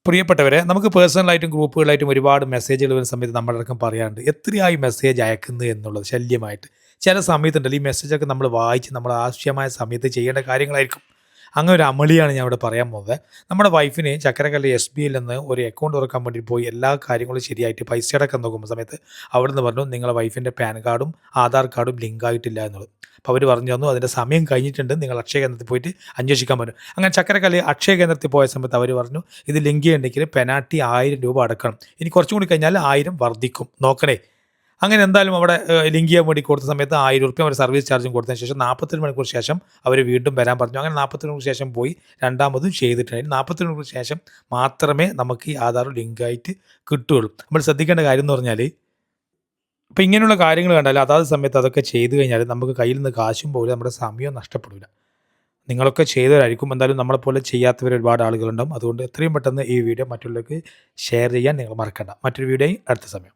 പ്രിയപ്പെട്ടവരെ, നമുക്ക് പേഴ്സണലായിട്ടും ഗ്രൂപ്പുകളായിട്ടും ഒരുപാട് മെസ്സേജുകൾ വരുന്ന സമയത്ത് നമ്മളടക്കം പറയാറുണ്ട്. എത്രയായി മെസ്സേജ് അയക്കുന്നത് എന്നുള്ളത് ശല്യമായിട്ട്. ചില സമയത്തുണ്ടല്ലോ ഈ മെസ്സേജൊക്കെ നമ്മൾ വായിച്ച് നമ്മൾ ആവശ്യമായ സമയത്ത് ചെയ്യേണ്ട കാര്യങ്ങളായിരിക്കും. അങ്ങനെ ഒരു അമളിയാണ് ഞാൻ ഇവിടെ പറയാൻ പോകുന്നത്. നമ്മുടെ വൈഫിന് ചക്കരക്കല്ല് എസ്ബിഐയിൽ നിന്ന് ഒരു അക്കൗണ്ട് തുറക്കാൻ വേണ്ടി പോയി എല്ലാ കാര്യങ്ങളും ശരിയായിട്ട് പൈസ അടക്കം നോക്കുമ്പോൾ സമയത്ത് അവിടുന്ന് പറഞ്ഞു നിങ്ങളെ വൈഫിൻ്റെ പാൻ കാർഡും ആധാർ കാർഡും ലിങ്ക് ആയിട്ടില്ല എന്നുള്ളത്. അപ്പോൾ അവർ പറഞ്ഞു തന്നു അതിൻ്റെ സമയം കഴിഞ്ഞിട്ടുണ്ട്, നിങ്ങൾ അക്ഷയ കേന്ദ്രത്തിൽ പോയിട്ട് അന്വേഷിക്കാൻ പറഞ്ഞു. അങ്ങനെ ചക്കരക്കല്ല് അക്ഷയ കേന്ദ്രത്തിൽ പോയ സമയത്ത് അവർ പറഞ്ഞു ഇത് ലിങ്ക് ചെയ്യണമെങ്കിൽ പെനാൽറ്റി 1000 രൂപ അടക്കണം. ഇനി കുറച്ചും കൂടി കഴിഞ്ഞാൽ 1000 വർദ്ധിക്കും, നോക്കണേ. അങ്ങനെ എന്തായാലും അവിടെ ലിങ്ക് ചെയ്യാൻ വേണ്ടി കൊടുത്ത സമയത്ത് 1000 റുപ്യ അവർ സർവീസ് ചാർജും കൊടുത്തതിന് ശേഷം 48 മണിക്കൂർ ശേഷം അവർ വീണ്ടും വരാൻ പറഞ്ഞു. അങ്ങനെ 48 മണിക്കൂർ ശേഷം പോയി രണ്ടാമതും ചെയ്തിട്ടുണ്ട്. 48 മണിക്കൂർ ശേഷം മാത്രമേ നമുക്ക് ഈ ആധാർ ലിങ്കായിട്ട് കിട്ടുകയുള്ളൂ. നമ്മൾ ശ്രദ്ധിക്കേണ്ട കാര്യം എന്ന് പറഞ്ഞാൽ അപ്പോൾ ഇങ്ങനെയുള്ള കാര്യങ്ങൾ കണ്ടാൽ അതാത് സമയത്ത് അതൊക്കെ ചെയ്തു കഴിഞ്ഞാൽ നമുക്ക് കയ്യിൽ നിന്ന് കാശും പോകില്ല, നമ്മുടെ സമയവും നഷ്ടപ്പെടില്ല. നിങ്ങളൊക്കെ ചെയ്തവരായിരിക്കും. എന്തായാലും നമ്മളെപ്പോലെ ചെയ്യാത്തവർ ഒരുപാട് ആളുകളുണ്ടാവും. അതുകൊണ്ട് എത്രയും പെട്ടെന്ന് ഈ വീഡിയോ മറ്റുള്ളവർക്ക് ഷെയർ ചെയ്യാൻ നിങ്ങൾ മറക്കണ്ട. മറ്റൊരു വീഡിയോയും അടുത്ത സമയം.